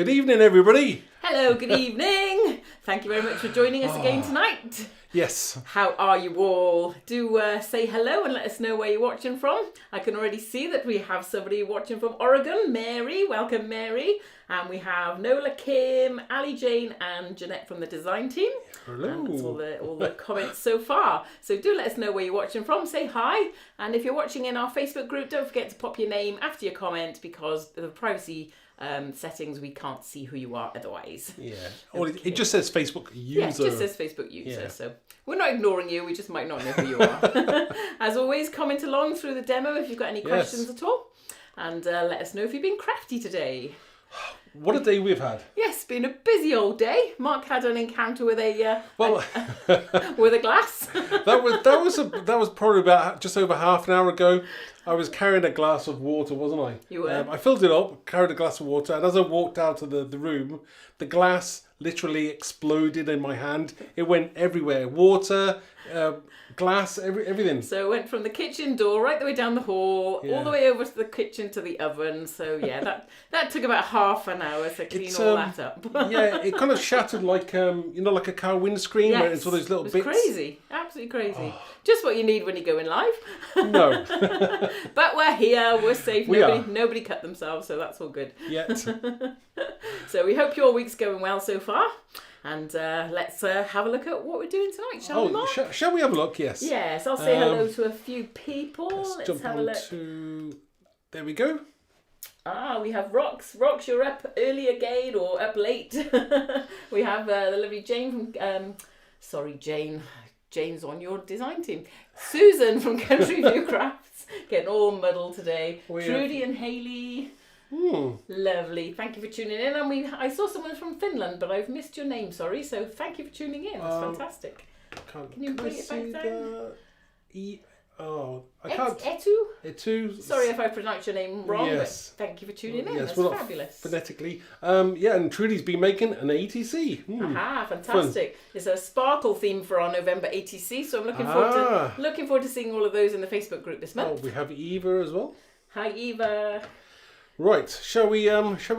Good evening, everybody. Hello, good evening. Thank you very much for joining us again tonight. Yes. How are you all? Do say hello and let us know where you're watching from. I can already see that we have somebody watching from Oregon, Mary. Welcome, Mary. And we have Nola, Kim, Ali Jane and Jeanette from the design team. Hello. And that's all the comments so far. So do let us know where you're watching from. Say hi. And if you're watching in our Facebook group, don't forget to pop your name after your comment because of the privacy settings, we can't see who you are otherwise. Yeah. Okay. It just says Facebook user. Yeah, it just says Facebook user. Yeah. So we're not ignoring you. We just might not know who you are. As always, comment along through the demo if you've got any questions at all. And let us know if you've been crafty today. What a day we've had. Yes, been a busy old day. Mark had an encounter with a with a glass. that was probably about just over half an hour ago. I was carrying a glass of water, wasn't I? You were. I filled it up, carried a glass of water, and as I walked out of the room, the glass literally exploded in my hand. It went everywhere. Water, glass, everything. So it went from the kitchen door right the way down the hall, all the way over to the kitchen to the oven. So yeah, that took about half an hour to clean all that up. Yeah, it kind of shattered like like a car windscreen where it's all those little bits. It was crazy, absolutely crazy. Just what you need when you're going live. No. But we're here, we're safe. Nobody cut themselves, so that's all good. Yet. So we hope your week's going well so far. And let's have a look at what we're doing tonight, shall we, Mark? Shall we have a look? Yes. Yes, I'll say hello to a few people. Let's have a look. There we go. We have Rox. Rox, you're up early again or up late. We have the lovely Jane from... sorry, Jane. Jane's on your design team. Susan from Country View Crafts. Getting all muddled today. Trudy and Hayley. Lovely. Thank you for tuning in. And I saw someone from Finland, but I've missed your name, sorry. So thank you for tuning in. That's fantastic. Can you bring it back down? I can't. Etu? Sorry if I pronounced your name wrong, yes. But thank you for tuning in. Yes, that's fabulous. Phonetically. And Trudy's been making an ATC. Aha, fantastic. Fun. It's a sparkle theme for our November ATC, so I'm looking forward to seeing all of those in the Facebook group this month. Oh, we have Eva as well. Hi, Eva. Right, shall we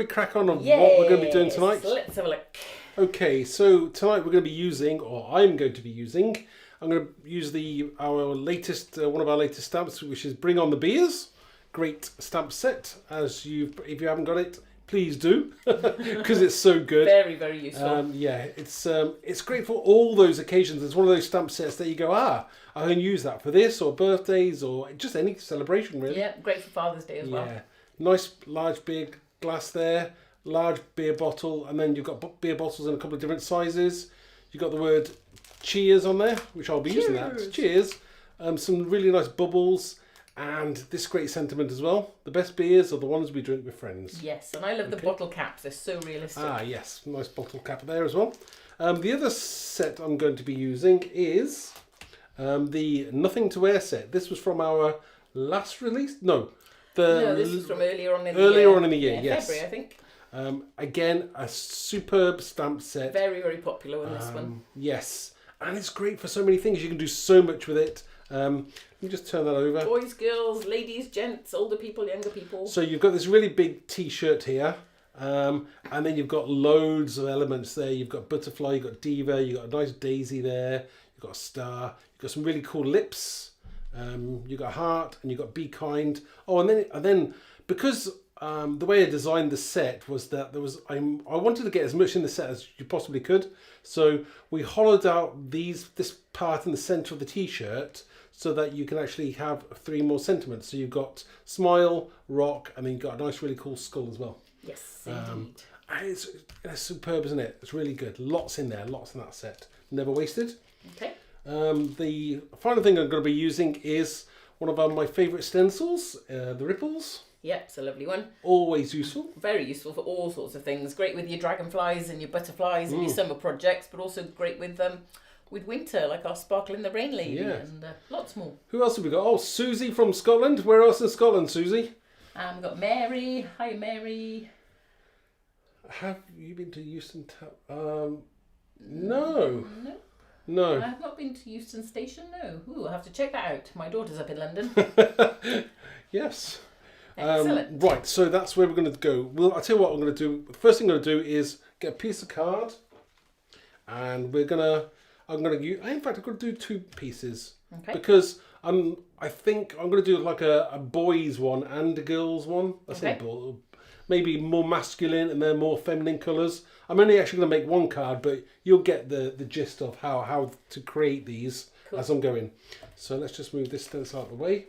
crack on what we're going to be doing tonight? Let's have a look. Okay, so tonight I'm going to be using I'm going to use one of our latest stamps, which is Bring On the Beers. Great stamp set. If you haven't got it, please do, because it's so good. Very, very useful. It's great for all those occasions. It's one of those stamp sets that you go, I can use that for this or birthdays or just any celebration, really. Yeah, great for Father's Day as well. Yeah. Nice, large, big glass there, large beer bottle, and then you've got beer bottles in a couple of different sizes. You've got the word cheers on there, which I'll be using that. Cheers. Some really nice bubbles, and this great sentiment as well. The best beers are the ones we drink with friends. Yes, and I love the bottle caps. They're so realistic. Yes. Nice bottle cap there as well. The other set I'm going to be using is the Nothing to Wear set. This was from our last release. No, this is from earlier on in the year. Earlier on in the year, yes. February, I think. Again, a superb stamp set. Very, very popular in this one. Yes, and it's great for so many things. You can do so much with it. Let me just turn that over. Boys, girls, ladies, gents, older people, younger people. So you've got this really big T-shirt here. And then you've got loads of elements there. You've got butterfly, you've got diva, you've got a nice daisy there. You've got a star. You've got some really cool lips. You've got heart and you've got be kind. And then because the way I designed the set was that I wanted to get as much in the set as you possibly could. So we hollowed out this part in the center of the T-shirt so that you can actually have 3 more sentiments. So you've got smile, rock, and then you've got a nice, really cool skull as well. Yes, indeed. And it's superb, isn't it? It's really good. Lots in there, lots in that set. Never wasted. Okay. The final thing I'm going to be using is one of my favourite stencils, the Ripples. Yep, it's a lovely one. Always useful. Very useful for all sorts of things. Great with your dragonflies and your butterflies and your summer projects, but also great with winter, like our Sparkle in the Rain lady and lots more. Who else have we got? Oh, Susie from Scotland. Where else in Scotland, Susie? We've got Mary. Hi, Mary. Have you been to Euston Town? No. No. I have not been to Euston Station, no. Ooh, I'll have to check that out. My daughter's up in London. Yes. Excellent. Right, so that's where we're going to go. Well, I'll tell you what I'm going to do. The first thing I'm going to do is get a piece of card, and I'm going to use. In fact, I'm going to do 2 pieces because I think I'm going to do like a boys one and a girls one. I think maybe more masculine and then more feminine colours. I'm only actually going to make 1 card, but you'll get the gist of how to create these as I'm going. So let's just move this stencil out of the way,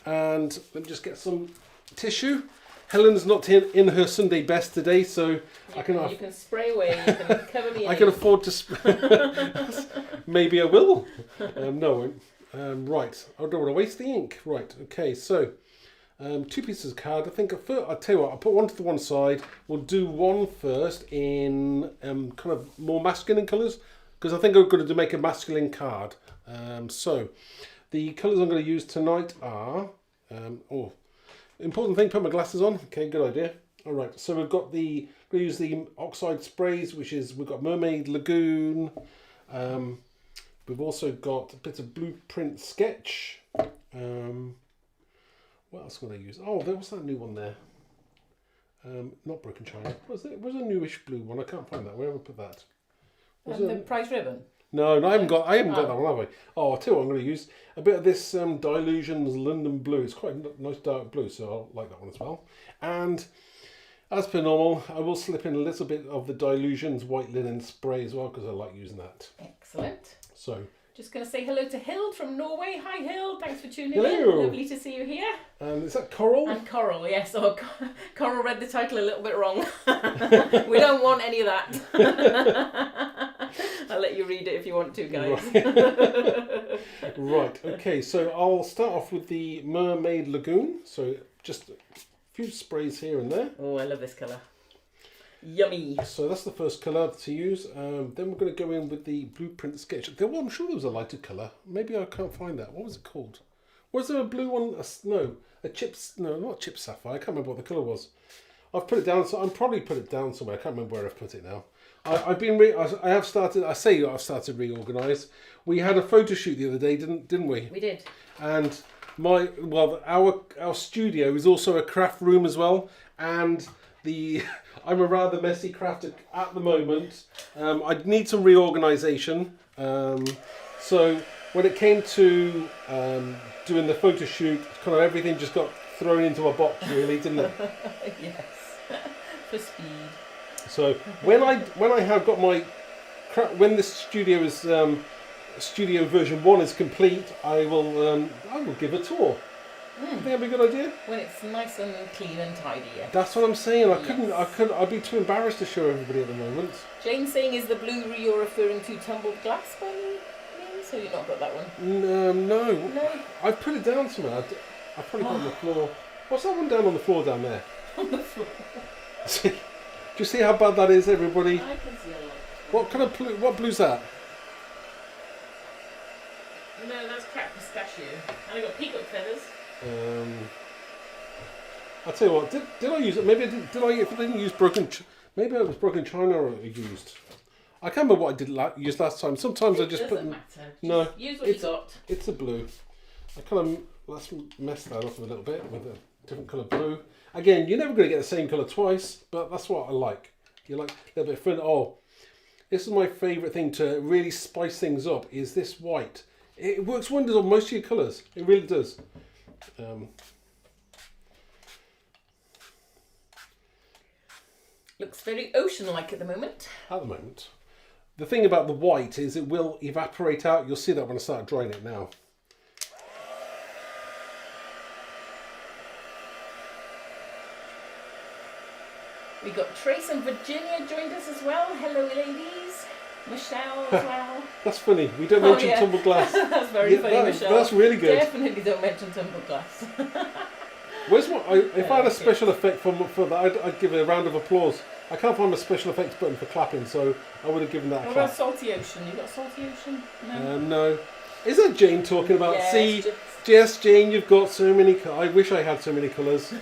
and let me just get some tissue. Helen's not in her Sunday best today, so you can spray away. You can cover me. I can afford to. Maybe I will. No, I won't. Right, I don't want to waste the ink. Right, okay, so 2 pieces of card. I think I'll tell you what. I'll put one to the one side. We'll do one first in kind of more masculine colours because I think I'm going to make a masculine card. So the colours I'm going to use tonight are. Important thing, put my glasses on. Okay, good idea. All right, so we've got we'll use the Oxide sprays, we've got Mermaid Lagoon. We've also got a bit of Blueprint Sketch. What else am I going to use? Oh, there was that new one there. Not Broken China. Was a newish blue one? I can't find that. Where have I put that? The prize ribbon. No, I haven't got that one, have I? Oh, I'll tell you what I'm going to use. A bit of this Dilutions London Blue. It's quite a nice dark blue, so I'll like that one as well. And as per normal, I will slip in a little bit of the Dilutions White Linen Spray as well, because I like using that. Excellent. So, just going to say hello to Hild from Norway. Hi Hild, thanks for tuning hello. in. Lovely to see you here. Is that Coral? And Coral, yes. Oh, Coral read the title a little bit wrong. We don't want any of that. I'll let you read it if you want to, guys. Right, okay, so I'll start off with the Mermaid Lagoon. So just a few sprays here and there. Oh, I love this colour. Yummy. So that's the first colour to use. Then we're going to go in with the Blueprint Sketch. I'm sure there was a lighter colour. Maybe I can't find that. What was it called? Was there a blue one? Not chip sapphire. I can't remember what the colour was. I've put it down. So I'm probably put it down somewhere. I can't remember where I've put it now. I've started reorganise. We had a photo shoot the other day, didn't we? We did. And our studio is also a craft room as well, and I'm a rather messy crafter at the moment. I need some reorganisation. So when it came to doing the photo shoot, kind of everything just got thrown into a box, really, didn't it? Yes, for speed. So when I have got when the studio is studio version 1 is complete, I will give a tour. I think that'd be a good idea. When it's nice and clean and tidy. Yes. That's what I'm saying. I'd be too embarrassed to show everybody at the moment. Jane's saying, is the blue you're referring to tumbled glass by me? So you've not got that one? No. I've put it down somewhere. I probably put it on the floor. What's that one down on the floor down there? On the floor. Do you see how bad that is, everybody? I can see a lot. What kind of what blue's that? No, that's crap pistachio. And I got peacock feathers. I'll tell you what. Did I use it? Maybe if I didn't use maybe it was Broken China I used. I can't remember what I did use last time. Sometimes I just put. No. Use what you got. It's a blue. Let's mess that up a little bit with a different colour blue. Again, you're never going to get the same colour twice, but that's what I like. You like a little bit of fun. Oh, this is my favourite thing to really spice things up. Is this white? It works wonders on most of your colours. It really does. Looks very ocean-like at the moment. At the moment. The thing about the white is it will evaporate out. You'll see that when I start drying it now. We got Trace and Virginia joined us as well. Hello, ladies. Michelle as well. That's funny. We don't mention tumbled glass. That's very funny, Michelle. That's really good. Definitely don't mention tumbled glass. Where's what? If I had a special effect for that, I'd give it a round of applause. I can't find my special effects button for clapping, so I would have given that a clap. clap. What about Salty Ocean? You got Salty Ocean? No. No. Is that Jane talking about? Yes, See, yes, Jane, you've got so many. I wish I had so many colours.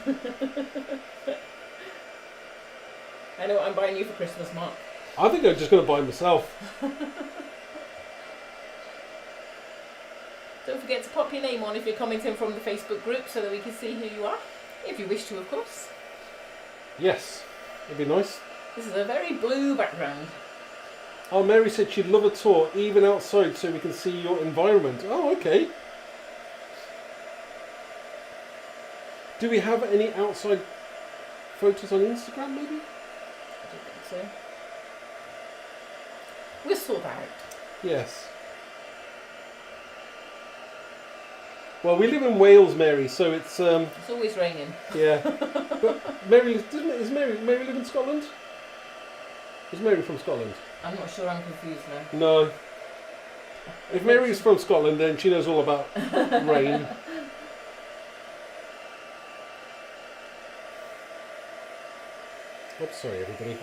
I know what I'm buying you for Christmas, Mark. I think I'm just going to buy it myself. Don't forget to pop your name on if you're commenting from the Facebook group so that we can see who you are. If you wish to, of course. Yes, it'd be nice. This is a very blue background. Oh, Mary said she'd love a tour, even outside, so we can see your environment. Oh, okay. Do we have any outside photos on Instagram, maybe? I don't think so. We'll sort that out. Yes. Well, we live in Wales, Mary, so it's It's always raining. yeah. But Mary, is Mary live in Scotland? Is Mary from Scotland? I'm not sure, I'm confused now. No. If Mary's from Scotland, then she knows all about rain. Oops, sorry, everybody.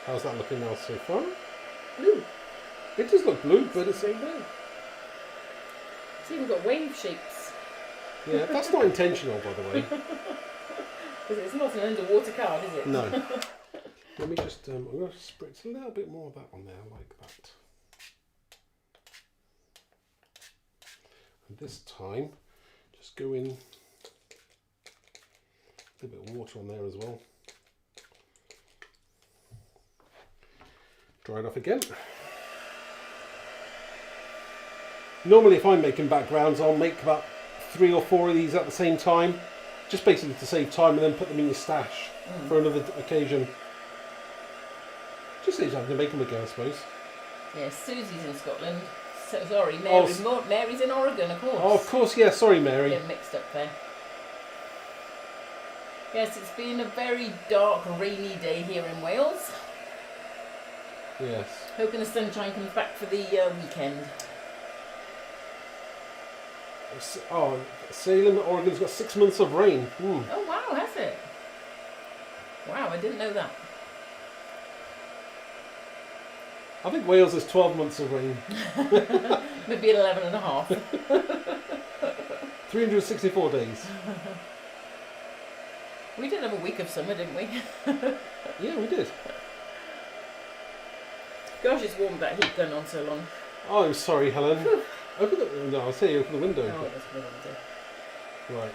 How's that looking now so far? Blue. It does look blue, but it's very blue. It's even got wave shapes. yeah. That's not intentional, by the way. Because it's not an underwater card, is it? No. Let me just. I'm going to spritz a little bit more of that on there, like that. And this time, just go in a little bit of water on there as well. Dry it off again. Normally, if I'm making backgrounds, I'll make about 3 or 4 of these at the same time, just basically to save time, and then put them in your stash for another occasion. Just saves having to make them again, I suppose. Yeah, Susie's in Scotland. So, sorry, Mary's, Mary's in Oregon, of course. Oh, of course, yeah. Sorry, Mary. Get mixed up there. Yes, it's been a very dark, rainy day here in Wales. Yes. Hoping the sunshine comes back for the weekend. Oh, Salem, Oregon's got 6 months of rain. Oh wow, has it? Wow, I didn't know that. I think Wales has 12 months of rain. Maybe 11 and a half. 364 days. We did have a week of summer, didn't we? Yeah, we did. Gosh, it's warmed that heat gun on so long. Oh, I'm sorry, Helen. Open the... No, I'll say open the window. Oh, that's what I do. Right.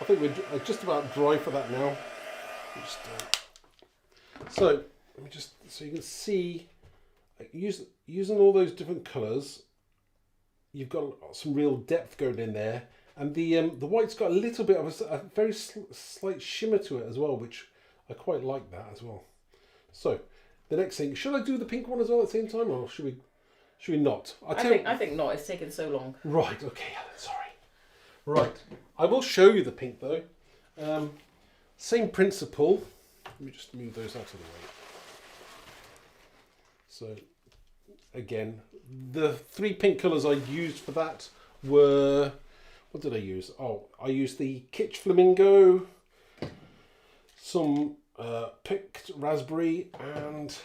I think we're just about dry for that now. Just, so, let me just... So you can see, using all those different colours, you've got some real depth going in there. And the white's got a little bit of a very slight shimmer to it as well, which I quite like that as well. So, the next thing, should I do the pink one as well at the same time, or should we not? I think not. It's taken so long. Right. Okay, Helen. Sorry. Right. I will show you the pink though. Same principle. Let me just move those out of the way. So, again, the 3 pink colours I used for that were... What did I use? Oh, I used the Kitsch Flamingo, some picked raspberry, and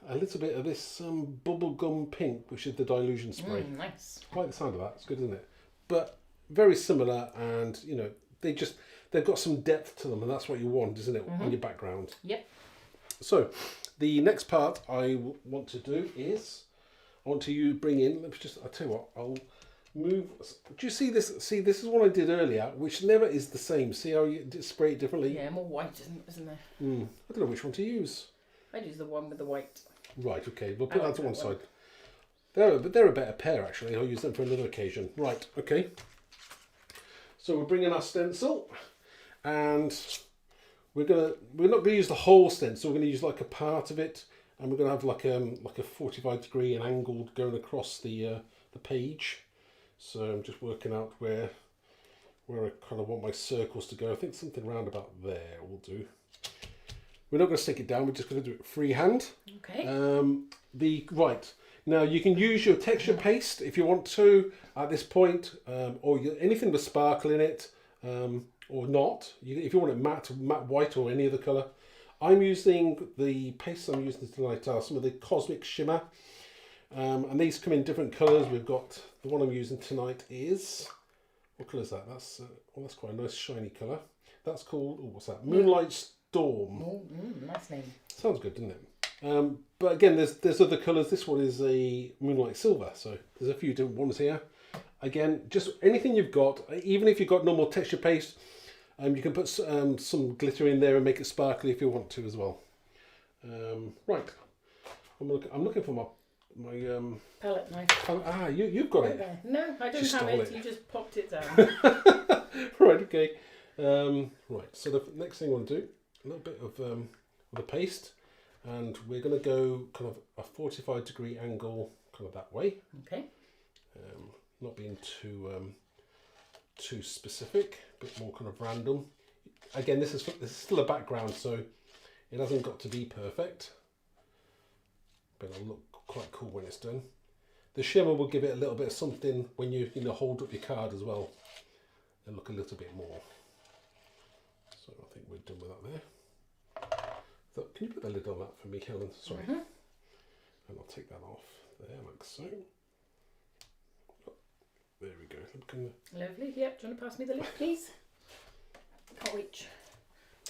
a little bit of this bubblegum pink, which is the dilution spray. Nice. I like the sound of that. It's good, isn't it? But very similar, and you know, they've got some depth to them, and that's what you want, isn't it, on your background? Yep. So, the next part I want to do is I want to bring in. Let me just. I'll tell you what. I'll move. Do you see this? See, this is what I did earlier, which never is the same. See how you spray it differently? Yeah, more white, isn't there? I don't know which one to use. I'd use the one with the white. Right. Okay. We'll put I that like to one that one. side. They're a better pair actually. I'll use them for another occasion. Right. Okay. So we're bringing our stencil, and we're not gonna use the whole stencil. We're gonna use like a part of it, and we're gonna have like a 45-degree and angled going across the page. So I'm just working out where I kind of want my circles to go. I think something around about there will do. We're not going to stick it down. We're just going to do it freehand. Okay. Right now you can use your texture paste if you want to at this point, or anything with sparkle in it, or not. If you want it matte white or any other color. I'm using the paste I'm using tonight are some of the Cosmic Shimmer. And these come in different colours. We've got the one I'm using tonight is, what colour is that? That's quite a nice shiny colour. That's called, what's that? Moonlight Storm. Oh, nice name. Sounds good, doesn't it? But again, there's other colours. This one is a Moonlight Silver, so there's a few different ones here. Again, just anything you've got, even if you've got normal texture paste, you can put some glitter in there and make it sparkly if you want to as well. Right, I'm looking for my palette knife. Oh, you've got it. There. No, I don't have it. You just popped it down. Right, okay. Right, so the next thing I want to do, a little bit of the paste, and we're going to go kind of a 45-degree angle, kind of that way. Okay. Not being too specific, a bit more kind of random. Again, this is still a background, so it hasn't got to be perfect, but it'll look quite cool when it's done. The shimmer will give it a little bit of something when you hold up your card as well, and look a little bit more. So I think we're done with that there. So can you put the lid on that for me, Helen? Sorry. And I'll take that off there, like so. There we go. Lovely. Yep. Do you want to pass me the lid, please? Can't reach.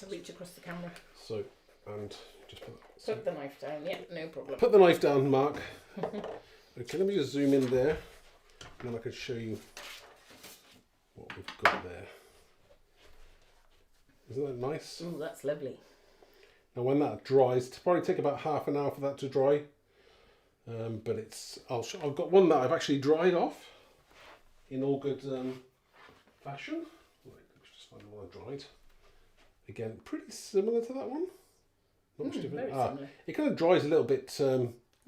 I'll reach across the camera. So, and just put the knife down. Yep, no problem. Put the knife down, Mark. Okay, let me just zoom in there, and then I can show you what we've got there. Isn't that nice? Oh, that's lovely. Now, when that dries, it'll probably take about half an hour for that to dry. But I've got one that I've actually dried off in all good fashion. Right, let's just find the one I dried. Again, pretty similar to that one. Not much different. Very similar. It kind of dries a little bit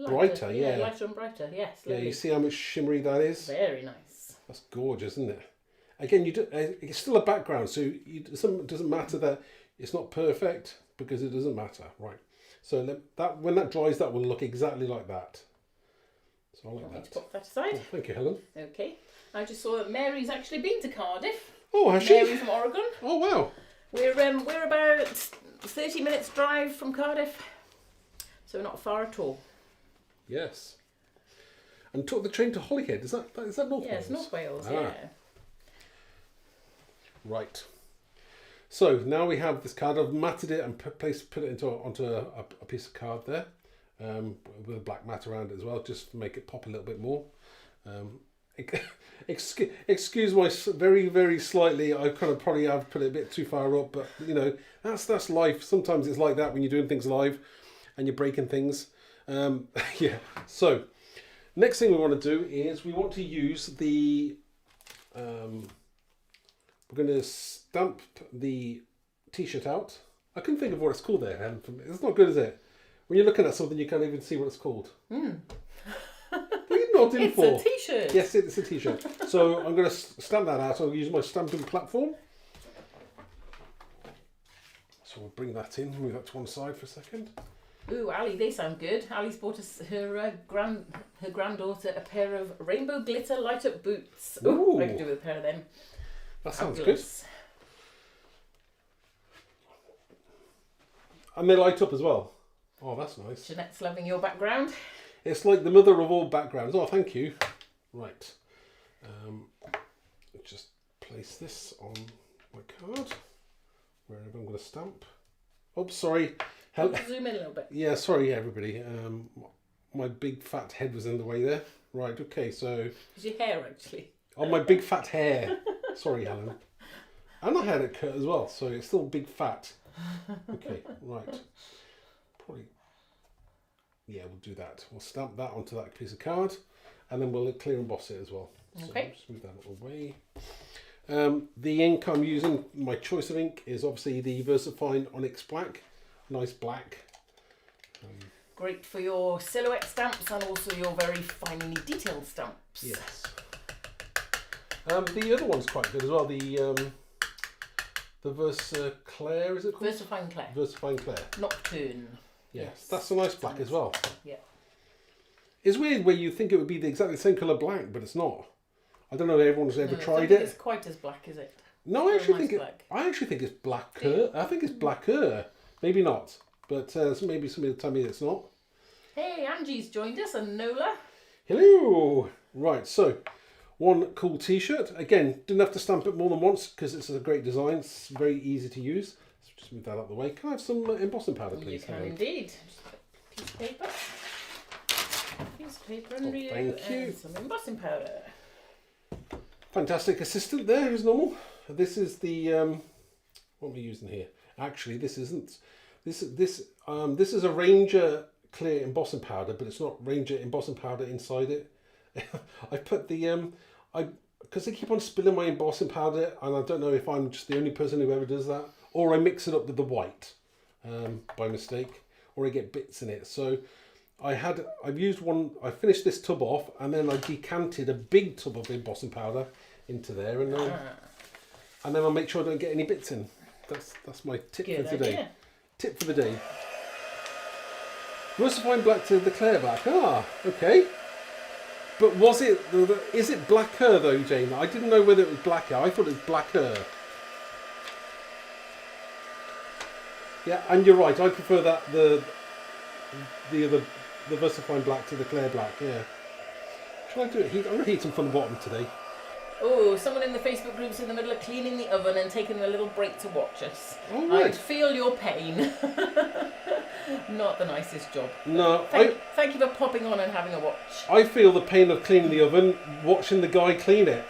brighter, yeah. Lighter and brighter, yes. Lovely. Yeah, you see how much shimmery that is? Very nice. That's gorgeous, isn't it? Again, it's still a background, so it doesn't matter that it's not perfect, because it doesn't matter, right? So when that dries, that will look exactly like that. So I like that. To pop that aside. Oh, thank you, Helen. Okay. I just saw that Mary's actually been to Cardiff. Oh, has she? Mary's from Oregon. Oh, wow. We're about 30 minutes drive from Cardiff, so we're not far at all. Yes. And took the train to Holyhead. Is that North Wales? Yes, North Wales. Ah. Yeah. Right. So now we have this card. I've matted it and put it onto a piece of card there, with a black mat around it as well, just to make it pop a little bit more. Excuse my very, very slightly. I kind of probably have put it a bit too far up, but that's life. Sometimes it's like that when you're doing things live, and you're breaking things. Yeah. So next thing we want to do is we want to use the. We're going to stamp the t-shirt out. I couldn't think of what it's called there, and it's not good, is it? When you're looking at something, you can't even see what it's called. What are you nodding for? It's a t-shirt. Yes, it's a t-shirt. So I'm going to stamp that out. I'll use my stamping platform. So we'll bring that in, move that to one side for a second. Ooh, Ali, they sound good. Ali's bought her granddaughter a pair of rainbow glitter light up boots. Ooh, I could do with a pair of them. That sounds Fabulous. good. And they light up as well. Oh, that's nice. Jeanette's loving your background. It's like the mother of all backgrounds. Oh, thank you. Right. Just place this on my card. Wherever I'm going to stamp. Oh, sorry. Zoom in a little bit. Yeah, sorry, everybody. My big fat head was in the way there. Right, okay, so... It's your hair, actually. Oh, my big fat hair. Sorry, Helen. And I had it cut as well, so it's still big fat. Okay, right. Probably... Yeah, we'll do that. We'll stamp that onto that piece of card, and then we'll clear emboss it as well. Okay. So just move that out of the way. The ink I'm using, my choice of ink, is obviously the VersaFine Onyx Black. Nice black. Great for your silhouette stamps and also your very finely detailed stamps. Yes. The other one's quite good as well. The Claire, is it called? VersaFine Claire. VersaFine Claire. Nocturne. Yes, that's a nice black as well. Yeah. It's weird where you think it would be the exactly same colour black, but it's not. I don't know if everyone's ever tried it. It's quite as black, is it? No, I actually think it's blacker. I think it's blacker. Maybe not, but maybe somebody will tell me it's not. Hey, Angie's joined us, and Nola. Hello. Right, so one cool T-shirt. Again, didn't have to stamp it more than once because it's a great design. It's very easy to use. So just move that out of the way. Can I have some embossing powder, please? You can indeed. Just put a piece of paper. Piece of paper under you. Thank you. And some embossing powder. Fantastic assistant there as normal. This is the what am I using here? Actually, this isn't. This is a Ranger clear embossing powder, but it's not Ranger embossing powder inside it. I put the because I keep on spilling my embossing powder, and I don't know if I'm just the only person who ever does that, or I mix it up with the white by mistake, or I get bits in it. So I've used one. I finished this tub off, and then I decanted a big tub of embossing powder into there, and then I'll make sure I don't get any bits in. That's my tip for today. Idea. Tip for the day. Rustifying black to the clear back. Ah, okay. But is it blacker though, Jane? I didn't know whether it was blacker. I thought it was blacker. Yeah, and you're right. I prefer that the Rustifying black to the clear black. Yeah. Shall I do it? I'm going to heat them from the bottom today. Oh, someone in the Facebook group's in the middle of cleaning the oven and taking a little break to watch us. All right. I'd feel your pain. Not the nicest job. No, Thank you for popping on and having a watch. I feel the pain of cleaning the oven watching the guy clean it.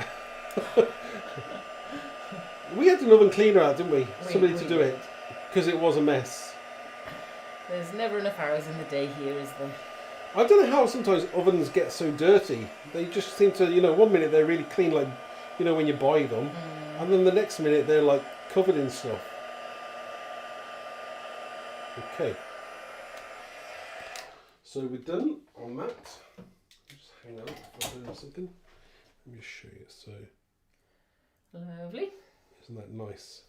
We had an oven cleaner out, didn't we? Somebody to do it because it was a mess. There's never enough hours in the day here, is there? I don't know how sometimes ovens get so dirty. They just seem to, one minute they're really clean, like, when you buy them, and then the next minute they're like covered in stuff. Okay. So we're done on that. Just hang on if I'm doing something. Let me just show you. So. Lovely. Isn't that nice?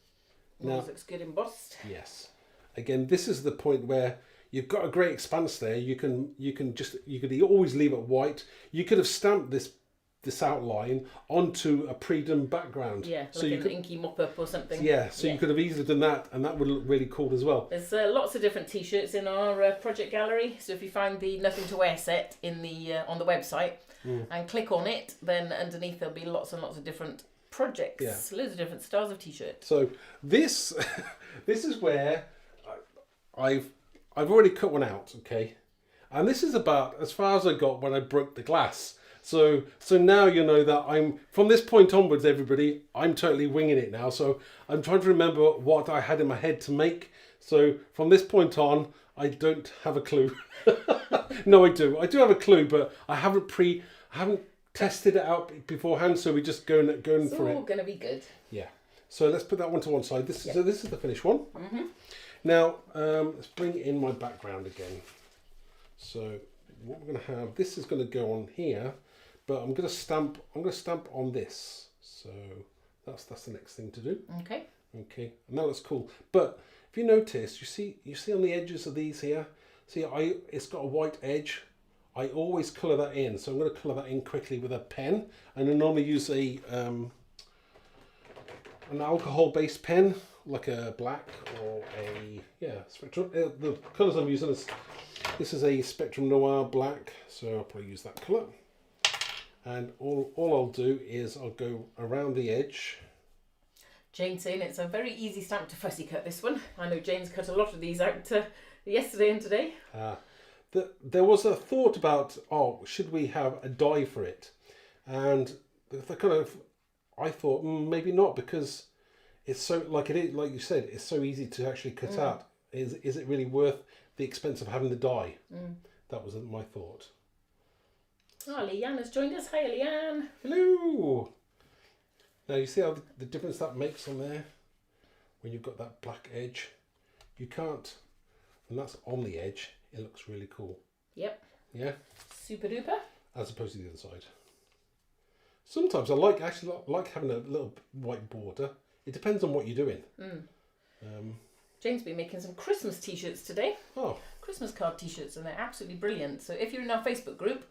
Now, looks good embossed. Yes. Again, this is the point where you've got a great expanse there. You could always leave it white. You could have stamped this outline onto a pre-done background. Yeah, so like you an could, inky mop-up or something. Yeah, so you could have easily done that, and that would look really cool as well. There's lots of different T-shirts in our project gallery. So if you find the Nothing to Wear set in the on the website and click on it, then underneath there'll be lots and lots of different projects. Yeah. Loads of different styles of T-shirt. So this is where I've already cut one out, okay, and this is about as far as I got when I broke the glass. So now you know that I'm from this point onwards, everybody. I'm totally winging it now. So I'm trying to remember what I had in my head to make. So from this point on, I don't have a clue. No, I do. I do have a clue, but I haven't tested it out beforehand. So we're just going for it. It's all going to be good. Yeah. So let's put that one to one side. So this is the finished one. Mm-hmm. Now let's bring in my background again. So what we're going to have, this is going to go on here, but I'm going to stamp on this. So that's the next thing to do. Okay. Okay, and that looks cool. But if you notice, you see on the edges of these here, it's got a white edge. I always colour that in, so I'm going to colour that in quickly with a pen, and I normally use an alcohol-based pen, like a black or a Spectrum. The colours I'm using this is a Spectrum Noir black, so I'll probably use that colour. And all I'll do is I'll go around the edge. Jane's saying it's a very easy stamp to fussy cut, this one. I know Jane's cut a lot of these out yesterday and today. There was a thought about, should we have a die for it? And I thought maybe not, because it's so, like you said, it's so easy to actually cut out. Is it really worth the expense of having the die? That was my thought. Oh, Leanne has joined us. Hi, Leanne. Hello. Now you see how the difference that makes on there when you've got that black edge. You can't, when that's on the edge, it looks really cool. Yep. Yeah. Super duper. As opposed to the other side. Sometimes I like having a little white border. It depends on what you're doing. Jane's been making some Christmas T-shirts today. Oh. Christmas card T-shirts, and they're absolutely brilliant. So if you're in our Facebook group,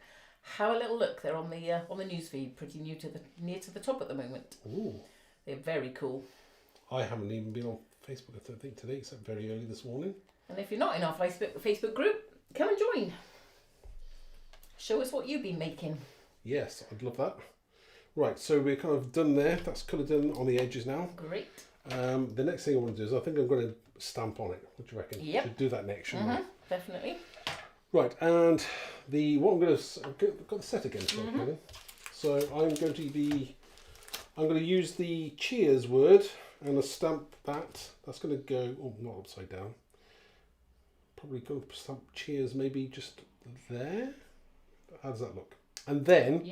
have a little look. They're on the news feed, pretty near to the top at the moment. Ooh. They're very cool. I haven't even been on Facebook, I think, today, except very early this morning. And if you're not in our Facebook group, come and join. Show us what you've been making. Yes, I'd love that. Right, so we're kind of done there. That's coloured done on the edges now. Great. The next thing I want to do is I think I'm going to stamp on it. What do you reckon? Yep. Should do that next, shouldn't I? Definitely. Right, and what I'm going to, I've got the set again. So I'm going to use the cheers word and stamp that. That's going to go, not upside down. Probably going to stamp cheers maybe just there. How does that look? And then,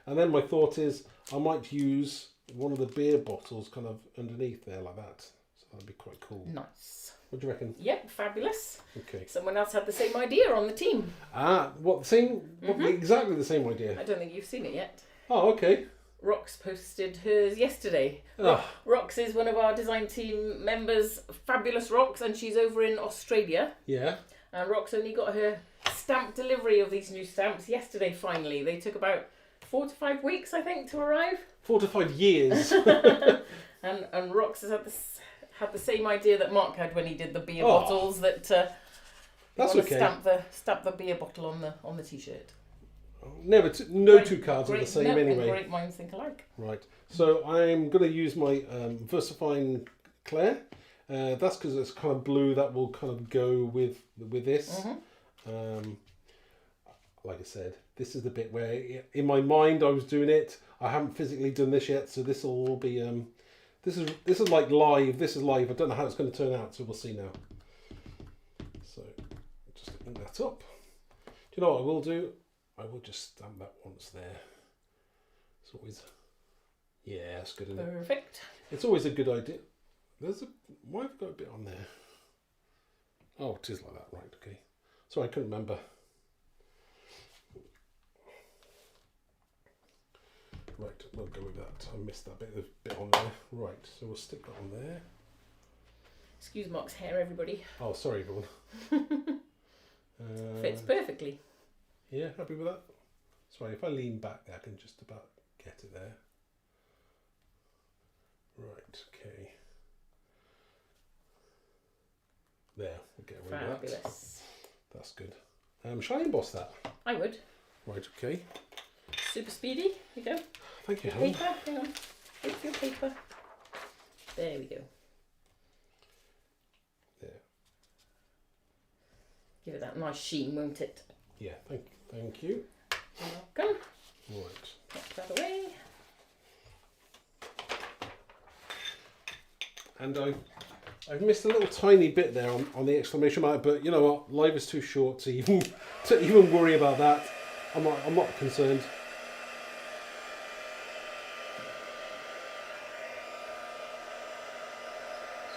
and then my thought is I might use one of the beer bottles kind of underneath there like that. So that'd be quite cool. Nice. What do you reckon? Yep, fabulous. Okay. Someone else had the same idea on the team. What, the same? Exactly the same idea? I don't think you've seen it yet. Oh, okay. Rox posted hers yesterday. Rox is one of our design team members, fabulous Rox, and she's over in Australia. Yeah. And Rox only got her stamp delivery of these new stamps yesterday, finally. They took about 4 to 5 weeks, I think, to arrive. 4 to 5 years. and Rox has had the same idea that Mark had when he did the beer bottles, that that's okay. Stamp the beer bottle on the t-shirt. No two cards are the same anyway. Great minds think alike. Right. So I'm going to use my VersaFine Claire. That's because it's kind of blue. That will kind of go with this. Like I said, this is the bit where in my mind I was doing it. I haven't physically done this yet, so this will all be. This is like live. This is live. I don't know how it's going to turn out, so we'll see now. So just clean that up. Do you know what I will do? I will just stamp that once there. It's always, yeah, that's good, isn't it? Perfect. It's always a good idea. Why have I got a bit on there? Oh, it is like that, right? Okay. Sorry, I couldn't remember. Right, we'll go with that. I missed that bit on there. Right, so we'll stick that on there. Excuse Mark's hair, everybody. Oh, sorry, everyone. Fits perfectly. Yeah, happy with that? Sorry, if I lean back there, I can just about get it there. Right, okay. There, we'll get away with that. That's good. Shall I emboss that? I would. Right, okay. Super speedy. Here you go. Thank you, Helen. Paper, hang on. Wait for your paper. There we go. There. Give it that nice sheen, won't it? Yeah, thank you. You're welcome. Right. Pop that away. And I've missed a little tiny bit there on the exclamation mark, but you know what? Life is too short to even worry about that. I'm not concerned.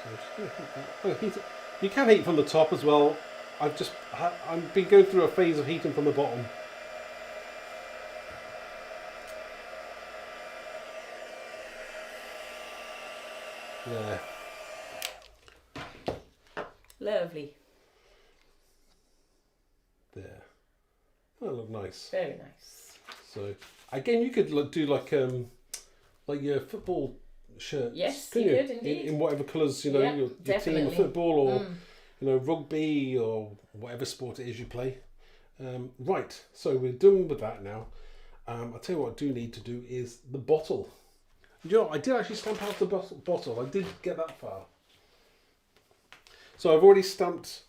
So I'm just going to heat that. Oh, heat it. You can heat from the top as well. I've been going through a phase of heating from the bottom. Yeah. Lovely. There. That look nice. Very nice. So again, you could do like your football shirts. Yes, couldn't you could indeed. In whatever colours, your team of football or rugby or whatever sport it is you play. Right, so we're done with that now. I'll tell you what I do need to do is the bottle. You know, I did actually stamp out the bottle. I did get that far. So I've already stamped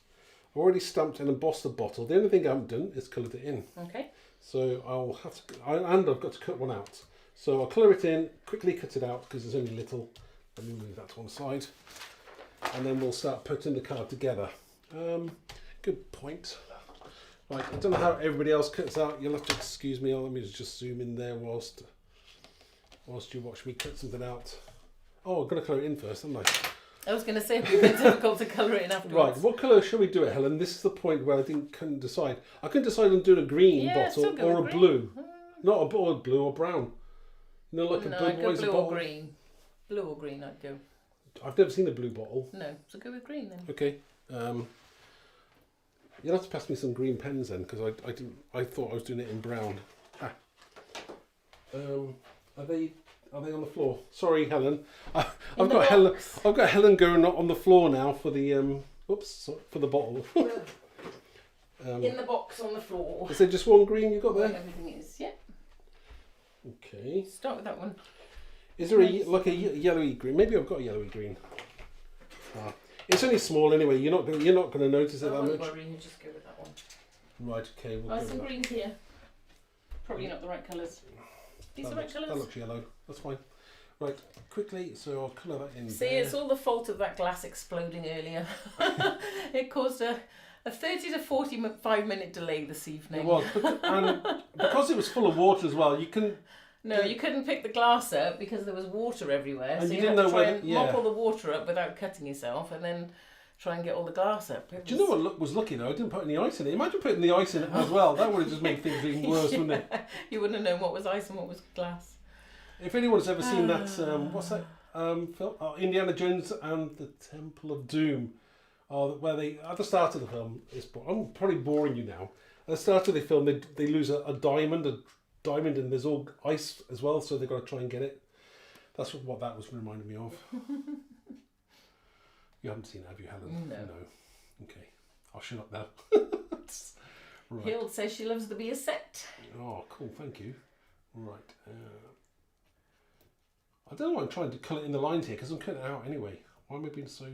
and embossed the bottle. The only thing I haven't done is coloured it in. Okay. So I'll have to, and I've got to cut one out. So I'll colour it in, quickly cut it out because there's only little. Let me move that to one side. And then we'll start putting the card together. Good point. Right, I don't know how everybody else cuts out. You'll have to excuse me. Let me just zoom in there whilst you watch me cut something out. Oh, I'm going to colour it in first, haven't I? I was going to say it would be a bit difficult to colour it in afterwards. Right, what colour shall we do it, Helen? This is the point where I couldn't decide. I couldn't decide on doing a green bottle or a blue. Not a blue or brown. You know, like a Budweiser blue bottle. Or green. Blue or green, I'd go. I've never seen a blue bottle. No, so go with green then. Okay. You'll have to pass me some green pens then, because I thought I was doing it in brown. Ah. Are they on the floor? Sorry, Helen. I've got Helen going on the floor now for the for the bottle. In the box on the floor. Is there just one green you got there? Everything is, yeah. Okay. Start with that one. Is there a yellowy green? Maybe I've got a yellowy green. It's only small anyway. You're not going to notice it that much. Don't worry, you just go with that one. Right, okay. We'll Oh, go some with greens here. Probably not the right colours. These are the right that colours. looks yellow. That's fine. Right, quickly, so I'll colour that in. See, there. it's all the fault of that glass exploding earlier. It caused a 30 to 45 minute delay this evening. It was, and because it was full of water as well, you can. No, you couldn't pick the glass up because there was water everywhere. And so you you didn't had know to try whether- and yeah. mop all the water up without cutting yourself, and then try and get all the glass up. Do you know what was lucky though? I didn't put any ice in it. Imagine putting the ice in it as well. That would have just made things even worse, wouldn't it? You wouldn't have known what was ice and what was glass. If anyone's ever seen that, what's that film? Indiana Jones and the Temple of Doom. Where they, at the start of the film, I'm probably boring you now. At the start of the film, they lose a diamond, and there's all ice as well, so they've got to try and get it. That's what that was reminding me of. You haven't seen it, have you, Helen? No. Okay, I'll shut up now. Right. Hilde says she loves the beer set. Oh, cool, thank you. Right. I don't know why I'm trying to colour it in the lines here, because I'm cutting it out anyway. Why am I being so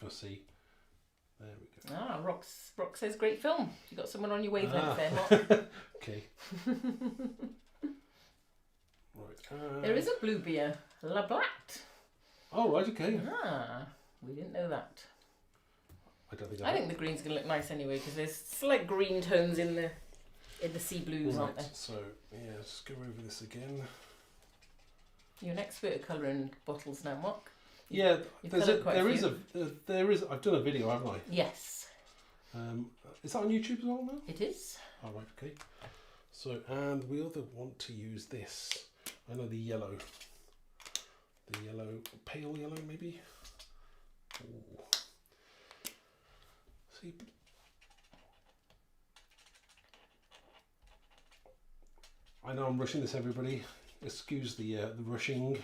fussy? There we go. Rock says great film. You got someone on your wavelength there, Mark. Okay. Right. There is a blue beer, La Blatte. Oh, right, okay. We didn't know that. I don't think I think the green's going to look nice anyway because there's slight green tones in the sea blues, aren't there? So, yeah, just go over this again. You're an expert at colouring bottles now, Mark. Yeah, I've done a video, haven't I? Yes. Is that on YouTube as well now? It is. Oh, right, okay. So, and we also want to use this. I know the yellow, pale yellow maybe. Ooh. See, I know I'm rushing this, everybody. Excuse the rushing.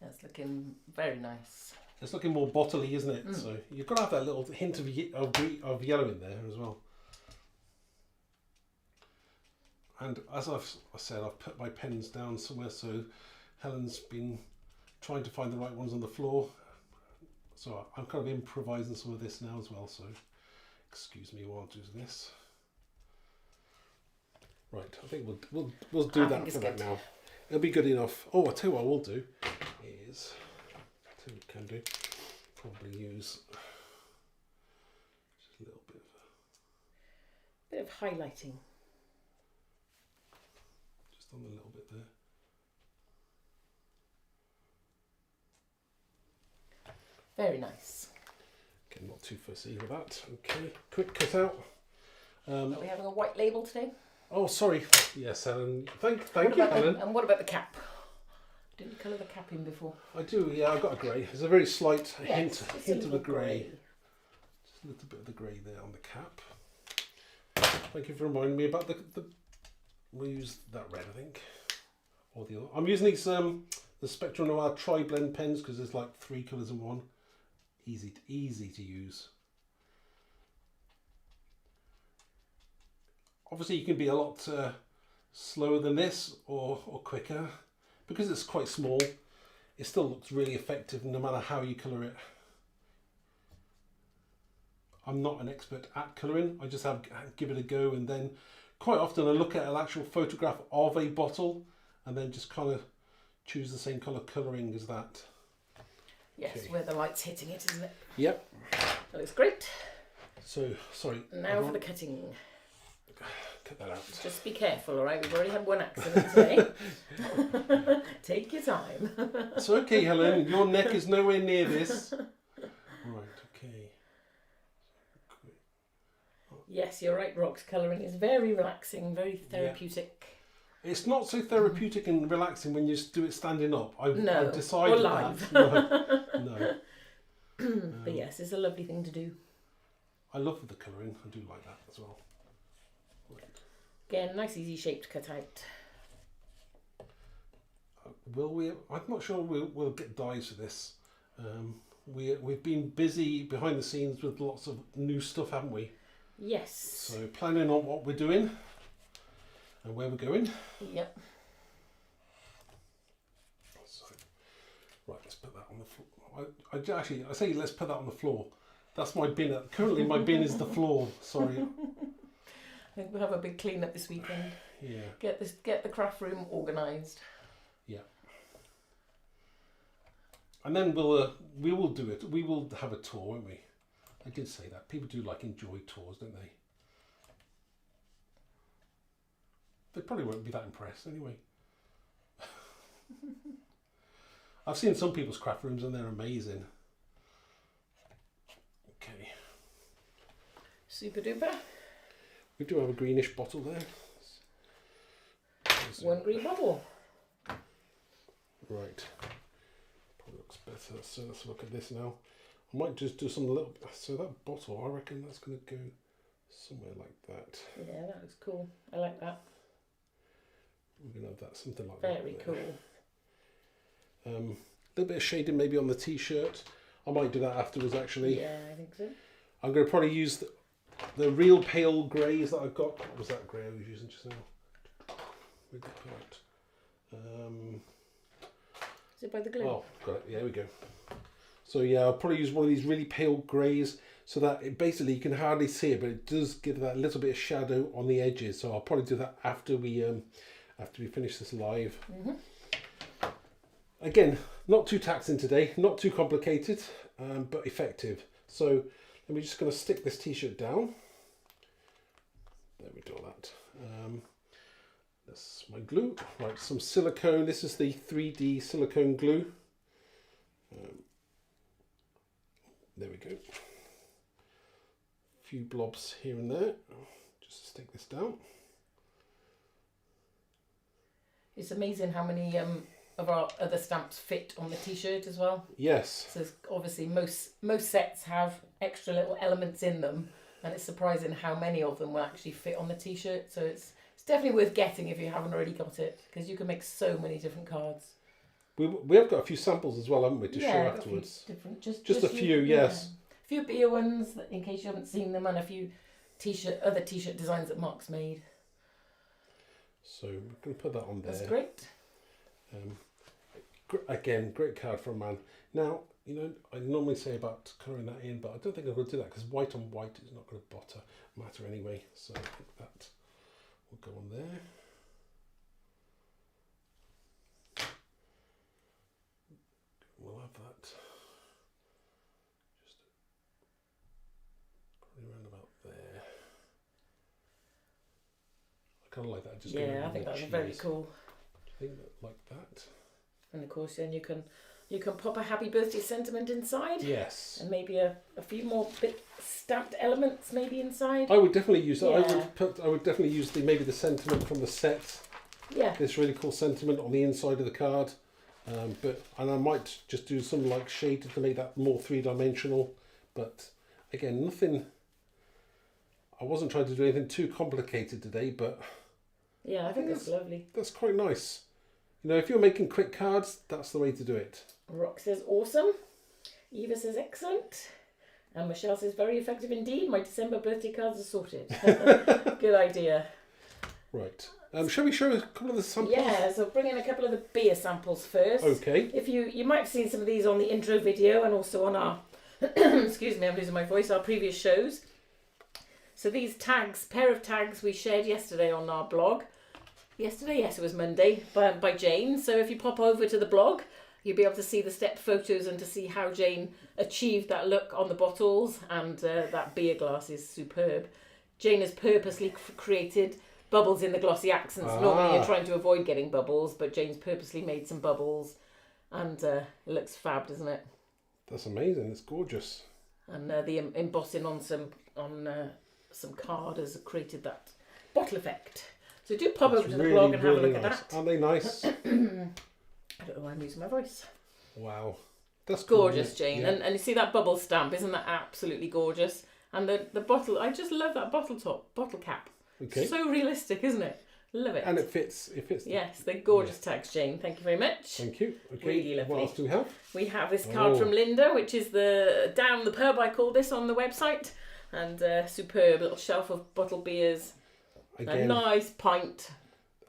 That's looking very nice. It's looking more bottly, isn't it? So you've got to have that little hint of yellow in there as well. And as I said, I've put my pens down somewhere, so Helen's been trying to find the right ones on the floor. So I'm kind of improvising some of this now as well, so excuse me while I do this. Right, I think we'll do that for that now. It'll be good enough. Oh, I'll tell you what we'll do is, see what we can do. Probably use just a little bit of highlighting. Just on the little bit there. Very nice. Okay, not too fussy with that. Okay, quick cut out. Are we having a white label today? Oh, sorry. Yes, Helen. Thank you, Helen. And what about the cap? Didn't you colour the cap in before? I do. Yeah, I've got a grey. There's a very slight hint a of the grey. grey. Just a little bit of the grey there on the cap. Thank you for reminding me about the. We'll use that red, I think, or the other. I'm using these the Spectrum Noir tri-blend pens because there's like 3 colours in one. Easy to use. Obviously, you can be a lot slower than this or quicker. Because it's quite small, it still looks really effective no matter how you colour it. I'm not an expert at colouring, I just give it a go, and then quite often I look at an actual photograph of a bottle and then just kind of choose the same colour colouring as that. Yes, Okay. where the light's hitting it, isn't it? Yep. That looks great. So, sorry. Now for the cutting. Cut that out. Just be careful, all right? We've already had one accident today. Take your time. It's okay, Helen. Your neck is nowhere near this. Right, okay. Yes, you're right, Rox. Colouring is very relaxing, very therapeutic. Yeah. It's not so therapeutic and relaxing when you do it standing up. I've decided or live. that. No. But yes, it's a lovely thing to do. I love the colouring. I do like that as well. Again, nice easy shape to cut out. Will we? I'm not sure we'll get dyes for this. We've been busy behind the scenes with lots of new stuff, haven't we? Yes. So planning on what we're doing and where we're going. Yep. So, right, let's put that on the floor. I say let's put that on the floor. That's my bin. Currently, my bin is the floor. Sorry. I think we'll have a big clean up this weekend. Yeah. Get the craft room organised. Yeah. And then we will do it. We will have a tour, won't we? I did say that. People do enjoy tours, don't they? They probably won't be that impressed anyway. I've seen some people's craft rooms and they're amazing. Okay. Super duper. We do have a greenish bottle there. One green bottle. Right. Probably looks better. So let's look at this now. I might just do some little. So that bottle, I reckon that's going to go somewhere like that. Yeah, that looks cool. I like that. We're going to have that something like Very that. cool. A little bit of shading maybe on the t-shirt. I might do that afterwards actually. Yeah, I think so. I'm going to probably use the real pale greys that I've got. What was that grey I was using just now? Where'd that go out? Is it by the glue? Oh, got it. Yeah, there we go. So yeah, I'll probably use one of these really pale greys so that it basically you can hardly see it, but it does give that little bit of shadow on the edges. So I'll probably do that after we finish this live. Mm-hmm. Again, not too taxing today, not too complicated, but effective. So let me just going to stick this t-shirt down. There we do that. That's my glue. Right, some silicone. This is the 3D silicone glue. There we go. A few blobs here and there. Just stick this down. It's amazing how many of our other stamps fit on the t-shirt as well. Yes. So obviously most sets have extra little elements in them, and it's surprising how many of them will actually fit on the t-shirt. So it's definitely worth getting if you haven't already got it, because you can make so many different cards. We have got a few samples as well, haven't we, to show afterwards? Just a few, yes. A few beer ones, in case you haven't seen them, and a few other t-shirt designs that Mark's made. So we're going to put that on there. That's great. Again, great card for a man. Now, I normally say about colouring that in, but I don't think I'm going to do that because white on white is not going to matter anyway. So I think that will go on there. We'll have that just probably around about there. I kind of like that. Just I think that's very cool. Do you think that, like that? And of course, then you can pop a happy birthday sentiment inside. Yes. And maybe a few more bit stamped elements maybe inside. I would definitely use that. Yeah. I would definitely use maybe the sentiment from the set. Yeah. This really cool sentiment on the inside of the card. And I might just do some shaded to make that more three-dimensional. But again, nothing. I wasn't trying to do anything too complicated today, but yeah, I think that's lovely. That's quite nice. If you're making quick cards, that's the way to do it. Rock says awesome. Eva says excellent. And Michelle says very effective indeed. My December birthday cards are sorted. Good idea. Right. Shall we show a couple of the samples? Yeah, so bring in a couple of the beer samples first. Okay. If you might have seen some of these on the intro video and also on our excuse me, I'm losing my voice, our previous shows. So these pair of tags we shared yesterday on our blog. Yesterday, yes, it was Monday, by Jane. So if you pop over to the blog, you'll be able to see the step photos and to see how Jane achieved that look on the bottles, and that beer glass is superb. Jane has purposely created bubbles in the glossy accents. Normally you're trying to avoid getting bubbles, but Jane's purposely made some bubbles, and it looks fab, doesn't it? That's amazing. It's gorgeous. And the embossing on some card has created that bottle effect. So do pop over to the blog and have a look at that. Aren't they nice? I don't know why I'm losing my voice. Wow. That's gorgeous, cool, Jane. yeah. And you see that bubble stamp, isn't that absolutely gorgeous? And the bottle, I just love that bottle cap. Okay. So realistic, isn't it? Love it. And it fits. Yes, they're gorgeous tags, Jane. Thank you very much. Thank you. Okay. Really lovely. What else do we have? We have this card from Linda, which is the Down the Pub, I call this on the website. And superb little shelf of bottled beers. Again, a nice pint.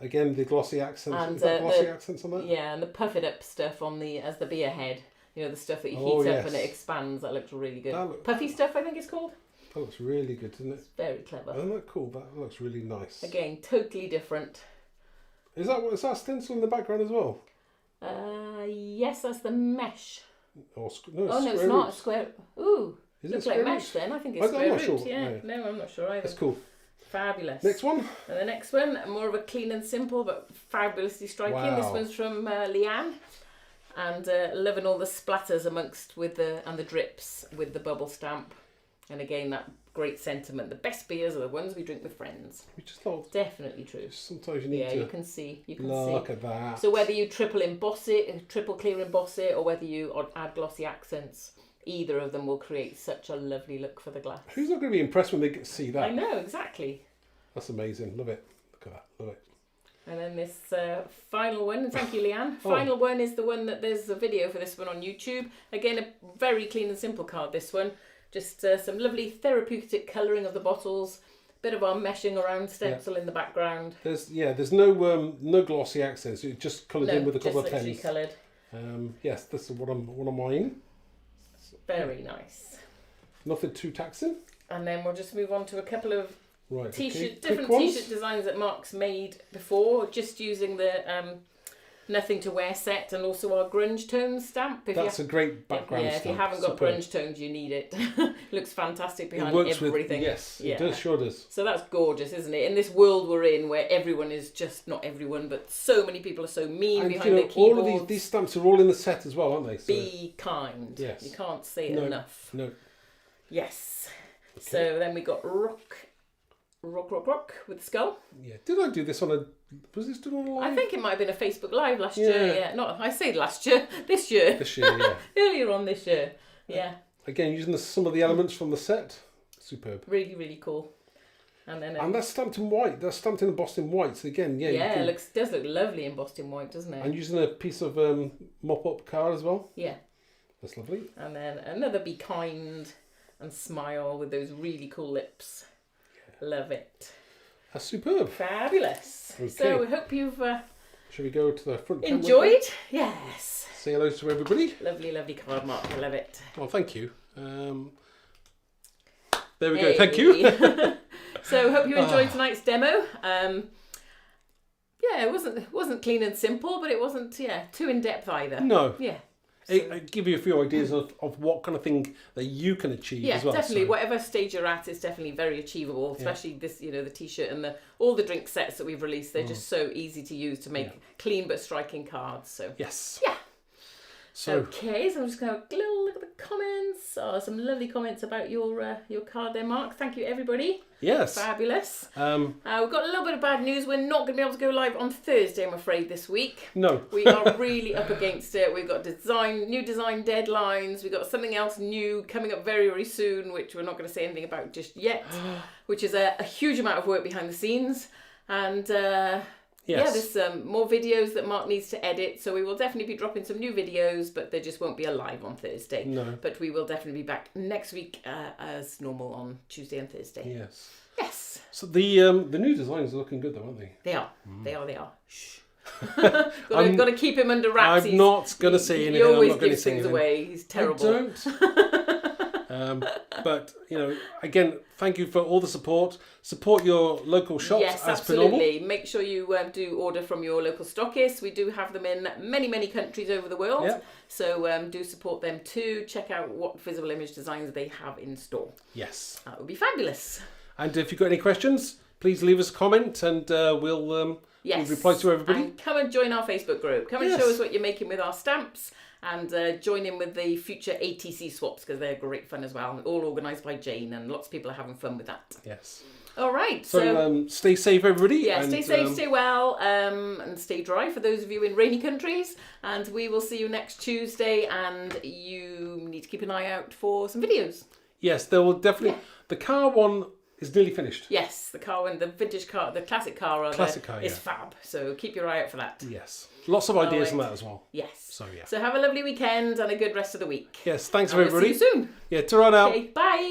Again, the glossy accents. And is that glossy accents on that? Yeah, and the puff it up stuff on as the beer head. You know, the stuff that you Oh, heat up yes. and it expands. That looks really good. That Puffy stuff, I think it's called. That looks really good, doesn't it? Very clever. Isn't that cool? That looks really nice. Again, totally different. Is that stencil in the background as well? Yes, that's the mesh. No, Oh no, it's not a square. Ooh, Is looks it like square mesh roots? then. I think it's I'm square not root. sure. Yeah, no, I'm not sure either. That's cool. Fabulous. Next one. And the next one, more of a clean and simple, but fabulously striking. Wow. This one's from Leanne, and loving all the splatters amongst and the drips with the bubble stamp. And again, that great sentiment. The best beers are the ones we drink with friends. We just thought Definitely true. sometimes you need Yeah, to you can see. look at that. So whether you triple clear emboss it, or whether you add glossy accents, either of them will create such a lovely look for the glass. Who's not going to be impressed when they see that? I know, exactly. That's amazing. Love it. Look at that. Love it. And then this final one, thank you, Leanne. Oh. Final one is the one that there's a video for this one on YouTube. Again, a very clean and simple card, this one. Just some lovely therapeutic colouring of the bottles. Bit of our meshing around stencil in the background. There's no glossy accents. It's just coloured in with a couple of just literally pens. coloured. Yes, this is one of mine. Very nice. Nothing too taxing. And then we'll just move on to a couple of Right. different t-shirt designs that Mark's made before, just using the Nothing to Wear set and also our grunge tones stamp. That's a great background if you stamp. haven't got Superb. grunge tones, you need it. Looks fantastic behind It works everything. with, yes, Yeah. it does, sure does. So that's gorgeous, isn't it? In this world we're in, where everyone is just, not everyone, but so many people are so mean And behind their all keyboards. of these stamps are all in the set as well, aren't they? So, Be kind. Yes. You can't say it No. enough. no. Yes. So then we got rock with the skull. Yeah. Did I do this on a... Was this done on a live? I think it might have been a Facebook Live last year. Yeah, not I say last year, this year. This year, yeah. Earlier on this year. Yeah. Again, using some of the elements from the set. Superb. Really, really cool. And then And that's stamped in white. That's stamped in embossed in white. So again, yeah. yeah, it does look lovely embossed in white, doesn't it? And using a piece of mop-up card as well. Yeah. That's lovely. And then another Be Kind and Smile with those really cool lips. Yeah. Love it. That's superb. Fabulous. Okay. So we hope you've Shall we go to the front camera? enjoyed. Yes. Say hello to everybody. Lovely, lovely card, Mark. I love it. Well, thank you. There we go. Thank you. So hope you enjoyed tonight's demo. Yeah, it wasn't clean and simple, but it wasn't too in depth either. No. Yeah. It give you a few ideas of what kind of thing that you can achieve as well. Definitely. So, Whatever stage you're at, it's definitely very achievable. Especially this, the t-shirt and all the drink sets that we've released. They're just so easy to use to make clean but striking cards. So yes. yeah. So Okay, so I'm just going to have a little look at the comments. Some lovely comments about your card there, Mark. Thank you, everybody. yes. Fabulous. Um, We've got a little bit of bad news. We're not going to be able to go live on Thursday, I'm afraid, this week. no. We are really up against it. We've got new design deadlines. We've got something else new coming up very, very soon, which we're not going to say anything about just yet, which is a huge amount of work behind the scenes. And Yes. there's more videos that Mark needs to edit. So we will definitely be dropping some new videos, but there just won't be a live on Thursday. No. But we will definitely be back next week as normal on Tuesday and Thursday. Yes. Yes. So the new designs are looking good though, aren't they? They are. They are. Shh. got to keep him under wraps. I'm not going to say anything. He always I'm not going to gives say things anything. away. He's terrible. I don't. But again, thank you for all the support. Support your local shops Yes, as per normal. absolutely. Make sure you do order from your local stockists. We do have them in many, many countries over the world. Yep. So do support them too. Check out what visible image designs they have in store. Yes. That would be fabulous. And if you've got any questions, please leave us a comment and we'll reply to everybody. And come and join our Facebook group. Come and Yes. show us what you're making with our stamps. And join in with the future ATC swaps because they're great fun as well. All organised by Jane, and lots of people are having fun with that. Yes. All right. So stay safe, everybody. Yeah, and, stay safe, stay well, and stay dry for those of you in rainy countries. And we will see you next Tuesday. And you need to keep an eye out for some videos. Yes, there will definitely. The car one is nearly finished. Yes, the car and the vintage car, the classic car, is fab. So keep your eye out for that. Yes. Lots of ideas right. on that as well. Yes. So, yeah. So have a lovely weekend and a good rest of the week. Yes, thanks And we'll everybody. see you soon. Yeah, ta-ra now. Okay, bye.